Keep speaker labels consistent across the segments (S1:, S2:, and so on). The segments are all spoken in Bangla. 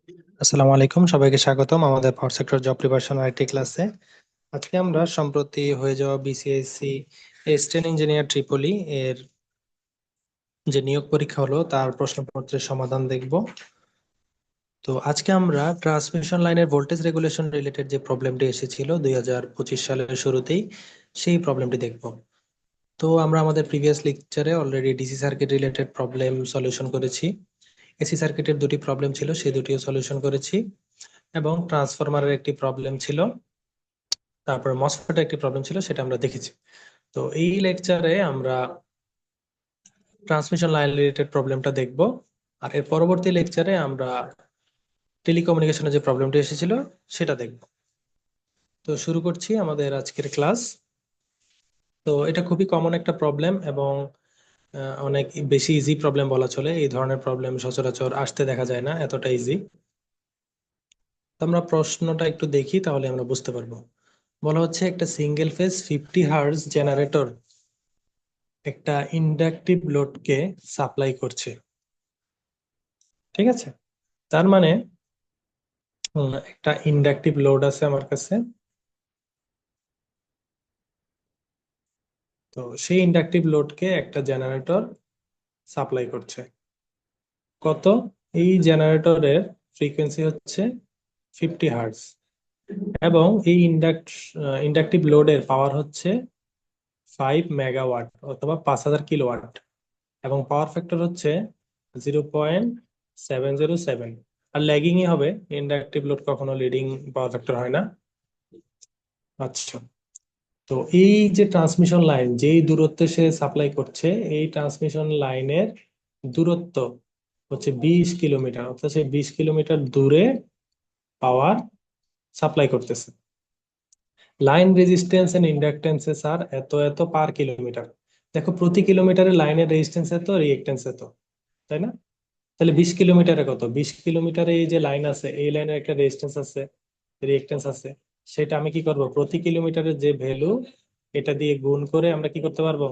S1: আসসালামু আলাইকুম, সবাইকে স্বাগতম আমাদের power sector job preparation IT ক্লাসে। আজকে আমরা সম্প্রতি হয়ে যাওয়া বিসিএসসি এসিস্ট্যান্ট ইঞ্জিনিয়ার ট্রিপলি এর যে নিয়োগ পরীক্ষা হলো তার প্রশ্নপত্রের সমাধান দেখব। তো আজকে আমরা ট্রান্সমিশন লাইনের ভোল্টেজ রেগুলেশন রিলেটেড যে প্রবলেমটি এসেছিল 2025 সালের শুরুতেই, সেই প্রবলেমটি দেখব। তো আমরা আমাদের প্রিভিয়াস লেকচারে already DC circuit related problem solution করেছি। এসি সার্কিটের দুটি প্রবলেম ছিল, সেই দুটিও সলিউশন করেছি, এবং ট্রান্সফরমারের একটি প্রবলেম ছিল, তারপর মসফেটের একটি প্রবলেম ছিল, সেটা আমরা দেখেছি। তো এই লেকচারে আমরা ট্রান্সমিশন লাইন রিলেটেড প্রবলেমটা দেখব, আর এর পরবর্তী লেকচারে আমরা টেলিকমিউনিকেশনের যে প্রবলেমটা এসেছিল সেটা দেখব। তো শুরু করছি আমাদের আজকের ক্লাস। তো এটা খুবই কমন একটা প্রবলেম, এবং অনেক বেশি ইজি প্রবলেম বলা চলে। এই ধরনের প্রবলেম সচরাচর আসতে দেখা যায় না এতটা ইজি। তো আমরা প্রশ্নটা একটু দেখি, তাহলে আমরা বুঝতে পারবো। বলা হচ্ছে একটা সিঙ্গেল ফেজ 50 হার্জ জেনারেটর একটা ইন্ডাকটিভ লোডকে সাপ্লাই করছে। ঠিক আছে, তার মানে একটা ইন্ডাকটিভ লোড আছে আমার কাছে। তো সেই ইন্ডাকটিভ লোডকে একটা জেনারেটর সাপ্লাই করছে। কত? এই জেনারেটরের ফ্রিকোয়েন্সি হচ্ছে 50 হার্টজ, এবং এই ইন্ডাকটিভ লোডের পাওয়ার হচ্ছে 5 মেগাওয়াট অথবা 5000 কিলোওয়াট, এবং পাওয়ার ফ্যাক্টর হচ্ছে 0.707। আর ল্যাগিংই হবে, ইন্ডাকটিভ লোড কখনো লিডিং পাওয়ার ফ্যাক্টর হয় না। আচ্ছা, তো এই যে ট্রান্সমিশন লাইন যেই দূরত্বে সে সাপ্লাই করছে, এই ট্রান্সমিশন লাইনের দূরত্ব হচ্ছে 20 কিলোমিটার, অর্থাৎ সে 20 কিলোমিটার দূরে পাওয়ার সাপ্লাই করতেছে। লাইন রেজিস্ট্যান্স এন্ড ইন্ডাকটেন্সেস আর এত এত পার কিলোমিটার। দেখো, প্রতি কিলোমিটারে লাইনের রেজিস্ট্যান্স এত, রিঅ্যাকট্যান্স এত, তাই না? তাহলে 20 কিলোমিটারে কত? 20 কিলোমিটারে এই যে লাইন আছে, এই লাইনের একটা রেজিস্ট্যান্স আছে, রিঅ্যাকট্যান্স আছে। সেটা আমি কি করব, প্রতি কিলোমিটারের যে ভ্যালু, এটা দিয়ে গুণ করে আমরা কি করতে পারবো,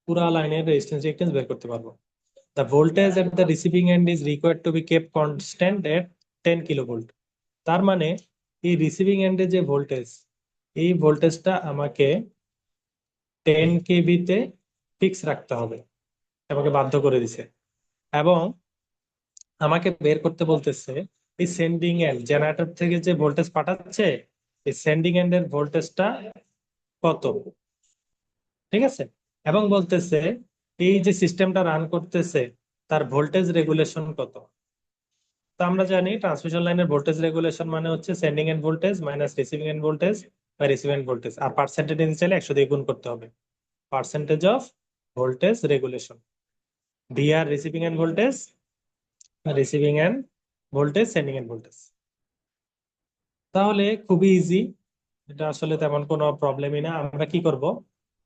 S1: পুরা লাইনের রেজিস্ট্যান্স রিঅ্যাকট্যান্স বের করতে পারবো। The voltage at the receiving and is required to be kept constant at 10 kilovolt. তার মানে এই রিসিভিং এন্ডে যে ভোল্টেজ, এই ভোল্টেজটা আমাকে 10 কেবি তে ফিক্স রাখতে হবে, আমাকে বাধ্য করে দিছে। এবং আমাকে বের করতে বলতেছে এই সেন্ডিং এন্ড জেনারেটর থেকে যে ভোল্টেজ পাঠাচ্ছে, এই সেন্ডিং এন্ড এর ভোল্টেজটা কত। ঠিক আছে, এবং বলতেছে এই যে সিস্টেমটা রান করতেছে তার ভোল্টেজ রেগুলেশন কত। তো আমরা জানি ট্রান্সমিশন লাইনের ভোল্টেজ রেগুলেশন মানে হচ্ছে sending and voltage minus receiving and voltage বা receiving and voltage, R percentage চাইলে 100 দিয়ে গুণ করতে হবে। Percentage of voltage regulation, VR receiving and voltage, receiving and voltage, sending and voltage. তাহলে খুবই ইজি, এটা আসলে তেমন কোনো প্রবলেমই না। আমরা কি করব,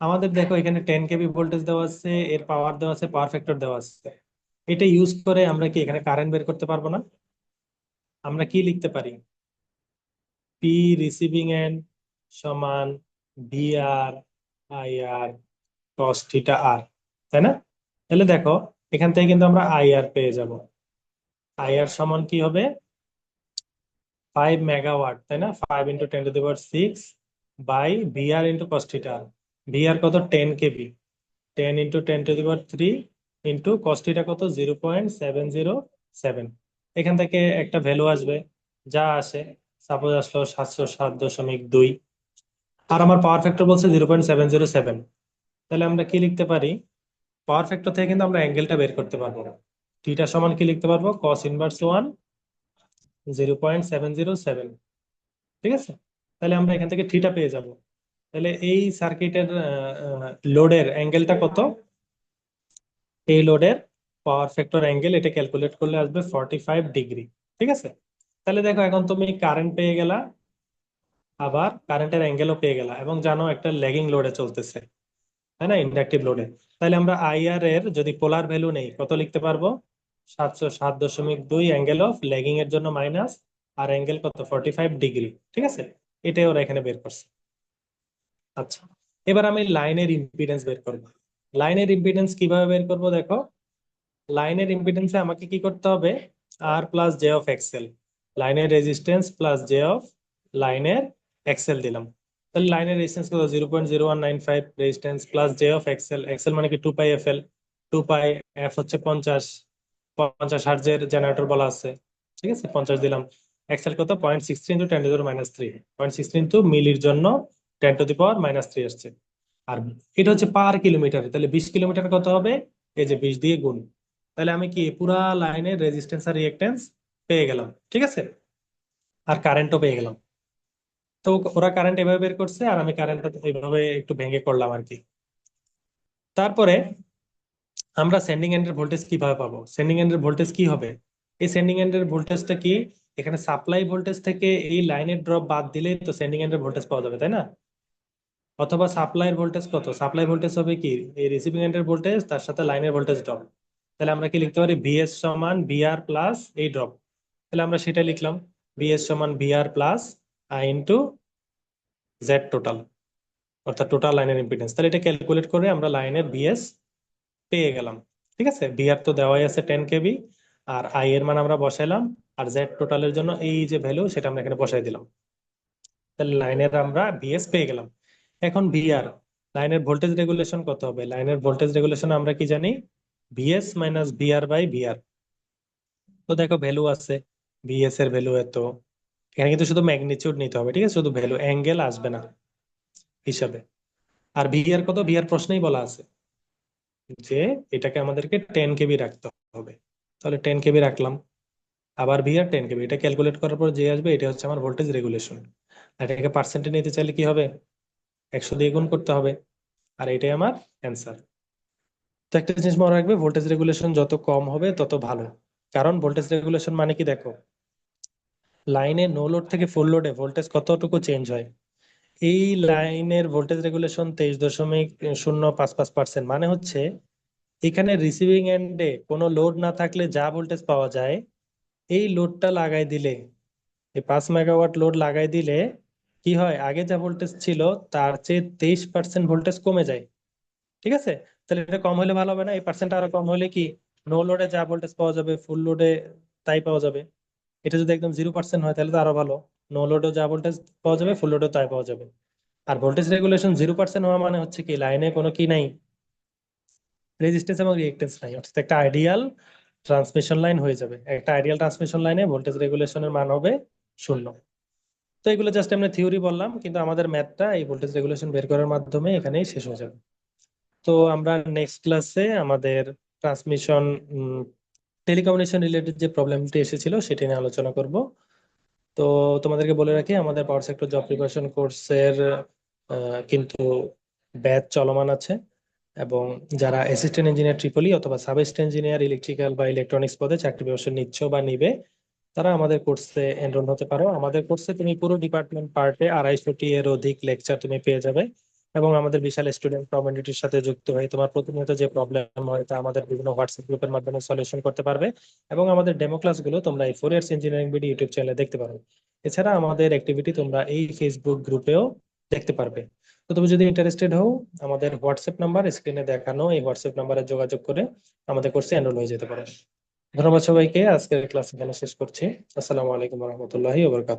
S1: আমাদের দেখো এখানে 10 কেবি ভোল্টেজ দেওয়া আছে, এর পাওয়ার দেওয়া আছে, পাওয়ার ফ্যাক্টর দেওয়া আছে। এটা ইউজ করে আমরা কি এখানে কারেন্ট বের করতে পারবো না? আমরা কি লিখতে পারি, পি রিসিভিং এন্ড সমান V R I R cos theta R, তাই না? তাহলে দেখো, এখান থেকে কিন্তু আমরা আই আর পেয়ে যাব। আই আর সমান কি হবে, 5 মেগাওয়াট, তাই না? 5 × 10⁶ by VR into cos theta. VR কত? 10 কেবি। 10 × 10⁻³ ইন্টু কস থিটা কত? 0.707। এখান থেকে একটা ভ্যালু আসবে, যা আসে, সাপোজ আসলো 707.2। আর আমার পাওয়ার ফ্যাক্টর বলছে 0.707। তাহলে আমরা কি লিখতে পারি, পাওয়ার ফ্যাক্টর থেকে কিন্তু আমরা অ্যাঙ্গেলটা বের করতে পারবো। থিটা সমান কি লিখতে পারবো, cos−1 0.707। ঠিক আছে, তাহলে আমরা এখান থেকে থিটা পেয়ে যাব। তাহলে এই সার্কিটের লোডের অ্যাঙ্গেলটা কত, এই লোডের পাওয়ার ফ্যাক্টর অ্যাঙ্গেল, এটা ক্যালকুলেট করলে আসবে 45 ডিগ্রি। ঠিক আছে, তাহলে দেখো এখন তুমি কারেন্ট পেয়ে গেলা, আবার কারেন্টের অ্যাঙ্গেলও পেয়ে গেলা, এবং জানো একটা ল্যাগিং লোডে চলতেছে, তাই না, ইন্ডাকটিভ লোডে। তাহলে আমরা আইআর এর যদি পোলার ভ্যালু নেই, কত লিখতে পারবো, 707.2 অ্যাঙ্গেল অফ ল্যাগিং এর জন্য মাইনাস, আর অ্যাঙ্গেল কত, 45 ডিগ্রি। ঠিক আছে, এটাই ওরা এখানে বের করছে। আচ্ছা, এবার আমি লাইনের ইম্পিডেন্স বের করবো। লাইনের ইম্পিডেন্স কিভাবে বের করবো, দেখো, লাইনের ইম্পিডেন্সে আমাকে কি করতে হবে, আর প্লাস জে অফ এক্সেল। লাইনের রেজিস্ট্যান্স প্লাস জে অফ লাইনের এক্সেল দিলাম। তাহলে লাইনের রেজিস্ট্যান্স কত? 0.0195 resistance plus j of X L. X L মানে কি 2 পাই এফ এল। 2 পাই এফ হচ্ছে 50, 50 হার্জের জেনারেটর বলা আছে। ঠিক আছে, 50 দিলাম। এক্সেল কত? 0.63 ইন্টু 10⁻³ 0.63 ইন্টু মিলির জন্য 10⁻³ আসছে। আর এটা হচ্ছে পার কিলোমিটার, তাহলে 20 কিলোমিটার কত হবে? এই যে 20 দিয়ে গুণ। তাহলে আমি কি পুরা লাইনের রেজিস্ট্যান্স আর রিঅ্যাকট্যান্স পেয়ে গেলাম। ঠিক আছে, আর কারেন্টও পেয়ে গেলাম। তো ওরা কারেন্ট এভাবে বের করছে, আর আমি কারেন্টটা এইভাবে একটু ভেঙে করলাম আর কি। তারপরে আমরা সেন্ডিং এন্ডের ভোল্টেজ কিভাবে পাবো? সেন্ডিং এন্ডের ভোল্টেজ কি হবে? এই সেন্ডিং এন্ডের ভোল্টেজটা কি? এখানে সাপ্লাই ভোল্টেজ থেকে এই লাইনের ড্রপ বাদ দিলেই তো সেন্ডিং এন্ডের ভোল্টেজ পাওয়া যাবে, তাই না? অথবা সাপ্লাইয়ের ভোল্টেজ কত? সাপ্লাই ভোল্টেজ হবে কি এই রিসিভিং এন্ডের ভোল্টেজ তার সাথে লাইনের ভোল্টেজ ড্রপ। তাহলে আমরা কি লিখতে পারি? ভিএস সমান ভিআর প্লাস এই ড্রপ। তাহলে আমরা সেটা লিখলাম, ভিএস সমান VR plus I into Z total, অর্থাৎ টোটাল লাইনের ইম্পিডেন্স। তাহলে এটা ক্যালকুলেট করে আমরা লাইনের ভিএস পেয়ে গেলাম। ঠিক আছে, ভিআর তো দেওয়াই আছে 10 কেবি, আর আই এর মান আমরা বসাইলাম, আর জেড টোটালের জন্য এই যে ভ্যালু সেটা আমরা এখানে বসাই দিলাম। তাহলে লাইনের আমরা ভিএস পেয়ে গেলাম। এখন ভিআর, লাইনের ভোল্টেজ রেগুলেশন কত হবে? লাইনের ভোল্টেজ রেগুলেশন আমরা কি জানি? VS minus VR by VR. তো দেখো ভ্যালু আছে, ভিএস এর ভ্যালু এত। এখানে কিন্তু শুধু ম্যাগনিটিউড নিতে হবে, ঠিক আছে, শুধু ভ্যালু, অ্যাঙ্গেল আসবে না হিসাবে। আর ভিআর কত? ভিআর প্রশ্নেই বলা আছে যে এটাকে আমাদেরকে 10 কেবি রাখতে হবে। তাহলে 10 কেবি রাখলাম। আবার ভিআর 10 কেবি, এটা ক্যালকুলেট করার পর যে আসবে এটা হচ্ছে আমার ভোল্টেজ রেগুলেশন। আর এটাকে পার্সেন্টে নিতে চাইলে কি হবে? 100 দিয়ে গুণ করতে হবে। আর এটাই আমার অ্যান্সার। তো একটা জিনিস মনে রাখবে, ভোল্টেজ রেগুলেশন যত কম হবে তত ভালো। কারণ ভোল্টেজ রেগুলেশন মানে কি দেখো, লাইনে নো লোড থেকে ফুল লোডে ভোল্টেজ কতটুকু চেঞ্জ হয়। এই লাইনের ভোল্টেজ রেগুলেশন 23.055%। মানে হচ্ছে এখানে রিসিভিং এন্ডে কোনো লোড না থাকলে যা ভোল্টেজ পাওয়া যায়, এই লোডটা লাগাই দিলে, এই 5 মেগাওয়াট লোড লাগাই দিলে কি হয়, আগে যা ভোল্টেজ ছিল তার চেয়ে 23% ভোল্টেজ কমে যায়। ঠিক আছে, তাহলে এটা কম হলে ভালো হবে না? এই পার্সেন্ট আরো কম হলে কি নো লোডে যা ভোল্টেজ পাওয়া যাবে ফুল লোডে তাই পাওয়া যাবে। এটা যদি একদম 0% হয় তাহলে তো আরো ভালো, নো লোডে যা ভোল্টেজ পাওয়া যাবে ফুল লোডে তাই পাওয়া যাবে। আর ভোল্টেজ রেগুলেশন 0% হওয়া মানে হচ্ছে কি লাইনে কোনো কি নাই, রেজিস্ট্যান্স এবং রিঅ্যাকট্যান্স নাই, অর্থাৎ একটা আইডিয়াল ট্রান্সমিশন লাইন হয়ে যাবে। একটা আইডিয়াল ট্রান্সমিশন লাইনে ভোল্টেজ রেগুলেশনের মান হবে 0। তো এগুলো জাস্ট আমরা থিওরি বললাম, কিন্তু আমাদের ম্যাথটা এই ভোল্টেজ রেগুলেশন বের করার মাধ্যমে এখানেই শেষ হয়ে যাবে। তো আমরা নেক্সট ক্লাসে আমাদের ট্রান্সমিশন টেলিকমিউনিকেশন রিলেটেড যে প্রবলেমটি এসেছিল সেটা নিয়ে আলোচনা করব। তো তোমাদেরকে বলে রাখি, আমাদের পাওয়ার সেক্টর জব প্রিপারেশন কোর্সের কিন্তু ব্যাচ চলমান আছে, এবং যারা অ্যাসিস্ট্যান্ট ইঞ্জিনিয়ার ট্রিপলি অথবা সাব অ্যাসিস্ট্যান্ট ইঞ্জিনিয়ার ইলেকট্রিক্যাল বা ইলেকট্রনিক্স পদে চাকরি ব্যবসা নিচ্ছ বা নিবে, তারা আমাদের কোর্সে এনরোল হতে পারো। আমাদের কোর্সে তুমি পুরো ডিপার্টমেন্ট পার্টে 250টি এর অধিক লেকচার তুমি পেয়ে যাবে, এবং আমাদের বিশাল স্টুডেন্ট কমিউনিটির সাথে যুক্ত হয়ে তোমার প্রতিনিয়ত যে প্রবলেম হয় তা আমাদের বিভিন্ন হোয়াটসঅ্যাপ গ্রুপের মাধ্যমে সলিউশন করতে পারবে। এবং আমাদের ডেমো ক্লাসগুলো তোমরা এই 4 ইয়ার্স ইঞ্জিনিয়ারিং বিডি ইউটিউব চ্যানেলে দেখতে পারো। এছাড়া আমাদের অ্যাক্টিভিটি তোমরা এই ফেসবুক গ্রুপেও দেখতে পারবে। তো তুমি যদি ইন্টারেস্টেড হও, আমাদের হোয়াটসঅ্যাপ নাম্বার স্ক্রিনে দেখানো এই হোয়াটসঅ্যাপ নাম্বারে যোগাযোগ করে আমাদের কোর্সে এনরোল হয়ে যেতে পারো। ধন্যবাদ সবাইকে, আজকের ক্লাস এখানে শেষ করছি। আসসালামু আলাইকুম রহমতুল্লাহি ওয়া বারাকাতুহু।